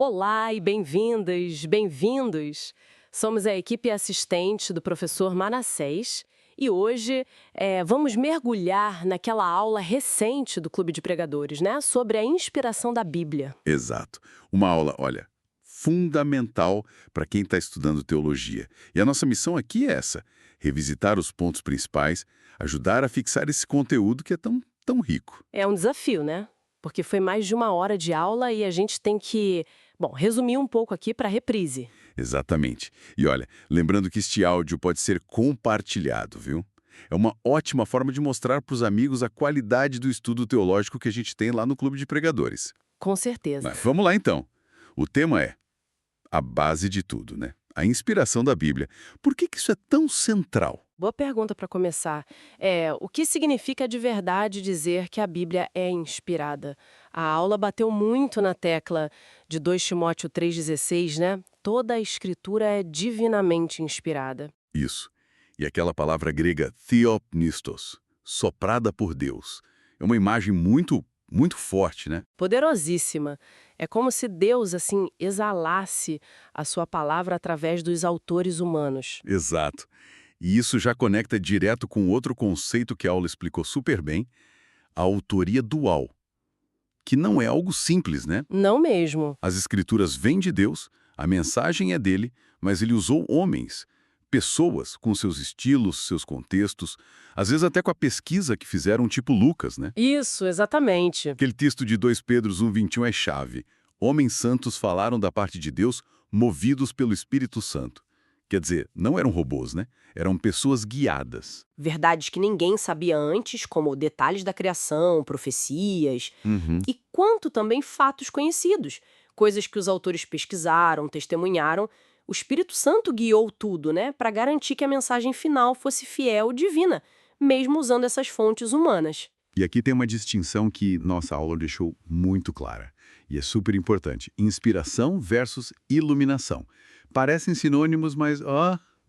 Olá e bem-vindas, bem-vindos! Somos a equipe assistente do professor Manassés e hoje vamos mergulhar naquela aula recente do Clube de Pregadores, né? Sobre a inspiração da Bíblia. Exato. Uma aula, olha, fundamental para quem está estudando teologia. E a nossa missão aqui é essa: revisitar os pontos principais, ajudar a fixar esse conteúdo que é tão rico. É um desafio, né? Porque foi mais de uma hora de aula e a gente tem que, resumir um pouco aqui para reprise. Exatamente. E olha, lembrando que este áudio pode ser compartilhado, viu? É uma ótima forma de mostrar para os amigos a qualidade do estudo teológico que a gente tem lá no Clube de Pregadores. Com certeza. Mas vamos lá então. O tema é a base de tudo, né? A inspiração da Bíblia. Por que isso é tão central? Boa pergunta para começar. O que significa de verdade dizer que a Bíblia é inspirada? A aula bateu muito na tecla de 2 Timóteo 3,16, né? Toda a escritura é divinamente inspirada. Isso. E aquela palavra grega theopnistos, soprada por Deus. É uma imagem muito forte, né? Poderosíssima. É como se Deus, assim, exalasse a sua palavra através dos autores humanos. Exato. E isso já conecta direto com outro conceito que a aula explicou super bem, a autoria dual, que não é algo simples, né? Não mesmo. As escrituras vêm de Deus, a mensagem é dele, mas ele usou homens, pessoas com seus estilos, seus contextos, às vezes até com a pesquisa que fizeram, tipo Lucas, né? Isso, exatamente. Aquele texto de 2 Pedro 1,21 é chave. Homens santos falaram da parte de Deus, movidos pelo Espírito Santo. Quer dizer, não eram robôs, né? Eram pessoas guiadas. Verdades que ninguém sabia antes, como detalhes da criação, profecias, Uhum. e quanto também fatos conhecidos, coisas que os autores pesquisaram, testemunharam. O Espírito Santo guiou tudo, né, para garantir que a mensagem final fosse fiel, divina, mesmo usando essas fontes humanas. E aqui tem uma distinção que nossa aula deixou muito clara. E é super importante. Inspiração versus iluminação. Parecem sinônimos, mas,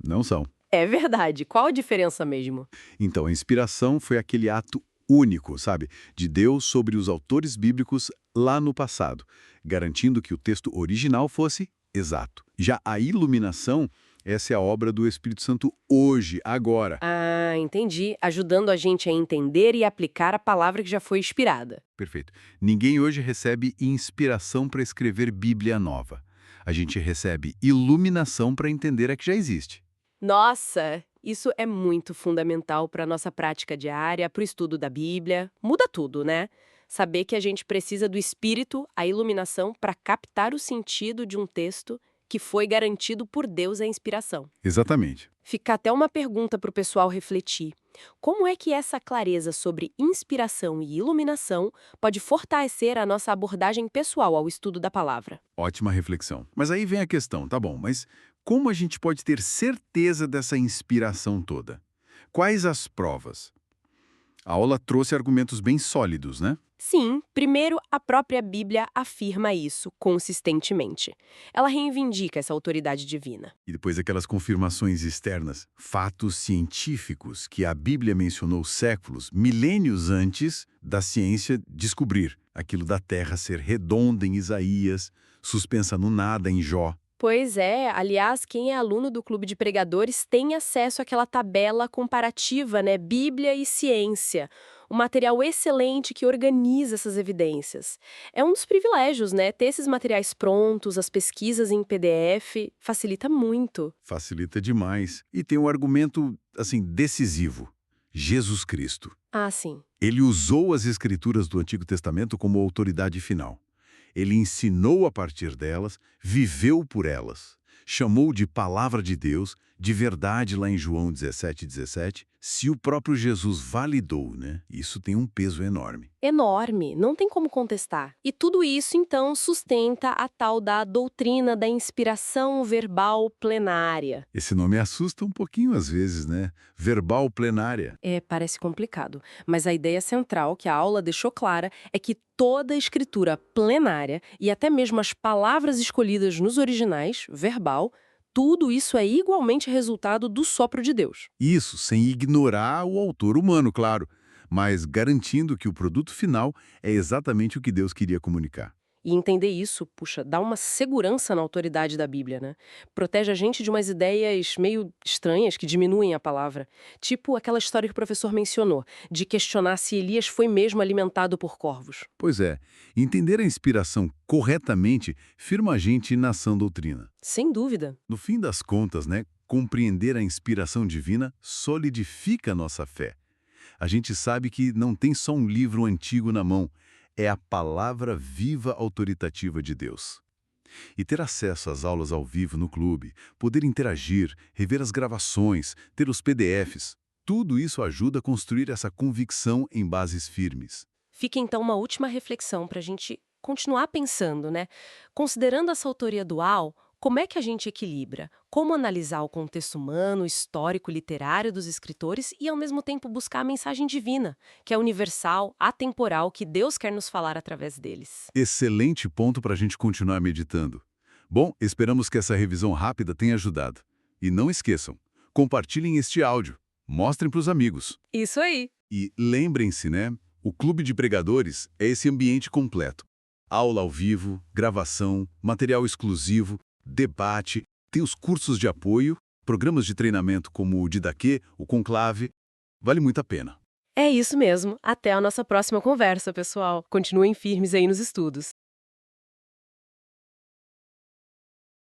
não são. É verdade. Qual a diferença mesmo? Então, a inspiração foi aquele ato único, sabe, de Deus sobre os autores bíblicos lá no passado, garantindo que o texto original fosse exato. Já a iluminação, essa é a obra do Espírito Santo hoje, agora. Ah, entendi. Ajudando a gente a entender e aplicar a palavra que já foi inspirada. Perfeito. Ninguém hoje recebe inspiração para escrever Bíblia nova. A gente recebe iluminação para entender a que já existe. Nossa, isso é muito fundamental para a nossa prática diária, para o estudo da Bíblia. Muda tudo, né? Saber que a gente precisa do Espírito, a iluminação, para captar o sentido de um texto que foi garantido por Deus a inspiração. Exatamente. Fica até uma pergunta para o pessoal refletir. Como é que essa clareza sobre inspiração e iluminação pode fortalecer a nossa abordagem pessoal ao estudo da palavra? Ótima reflexão. Mas aí vem a questão, tá bom, mas como a gente pode ter certeza dessa inspiração toda? Quais as provas? A aula trouxe argumentos bem sólidos, né? Sim, primeiro, a própria Bíblia afirma isso consistentemente. Ela reivindica essa autoridade divina. E depois aquelas confirmações externas, fatos científicos que a Bíblia mencionou séculos, milênios antes da ciência descobrir. Aquilo da Terra ser redonda em Isaías, suspensa no nada em Jó. Pois é, aliás, quem é aluno do Clube de Pregadores tem acesso àquela tabela comparativa, né? Bíblia e ciência. Um material excelente que organiza essas evidências. É um dos privilégios, né? Ter esses materiais prontos, as pesquisas em PDF, facilita muito. Facilita demais. E tem um argumento, assim, decisivo. Jesus Cristo. Ah, sim. Ele usou as escrituras do Antigo Testamento como autoridade final. Ele ensinou a partir delas, viveu por elas. Chamou de palavra de Deus, de verdade lá em João 17:17. Se o próprio Jesus validou, né? Isso tem um peso enorme. Enorme, não tem como contestar. E tudo isso, então, sustenta a tal da doutrina da inspiração verbal plenária. Esse nome assusta um pouquinho às vezes, né? Verbal plenária. Parece complicado, mas a ideia central que a aula deixou clara é que toda a escritura plenária e até mesmo as palavras escolhidas nos originais, verbal, tudo isso é igualmente resultado do sopro de Deus. Isso, sem ignorar o autor humano, claro, mas garantindo que o produto final é exatamente o que Deus queria comunicar. E entender isso, puxa, dá uma segurança na autoridade da Bíblia, né? Protege a gente de umas ideias meio estranhas que diminuem a palavra. Tipo aquela história que o professor mencionou, de questionar se Elias foi mesmo alimentado por corvos. Pois é, entender a inspiração corretamente firma a gente na sã doutrina. Sem dúvida. No fim das contas, né, compreender a inspiração divina solidifica a nossa fé. A gente sabe que não tem só um livro antigo na mão, é a palavra viva autoritativa de Deus. E ter acesso às aulas ao vivo no clube, poder interagir, rever as gravações, ter os PDFs, tudo isso ajuda a construir essa convicção em bases firmes. Fica então uma última reflexão para a gente continuar pensando, né? Considerando essa autoria dual, como é que a gente equilibra? Como analisar o contexto humano, histórico, literário dos escritores e, ao mesmo tempo, buscar a mensagem divina, que é universal, atemporal, que Deus quer nos falar através deles? Excelente ponto para a gente continuar meditando. Bom, esperamos que essa revisão rápida tenha ajudado. E não esqueçam, compartilhem este áudio, mostrem para os amigos. Isso aí! E lembrem-se, né? O Clube de Pregadores é esse ambiente completo. Aula ao vivo, gravação, material exclusivo, debate, tem os cursos de apoio, programas de treinamento como o Didaquê, o Conclave. Vale muito a pena. É isso mesmo. Até a nossa próxima conversa, pessoal. Continuem firmes aí nos estudos.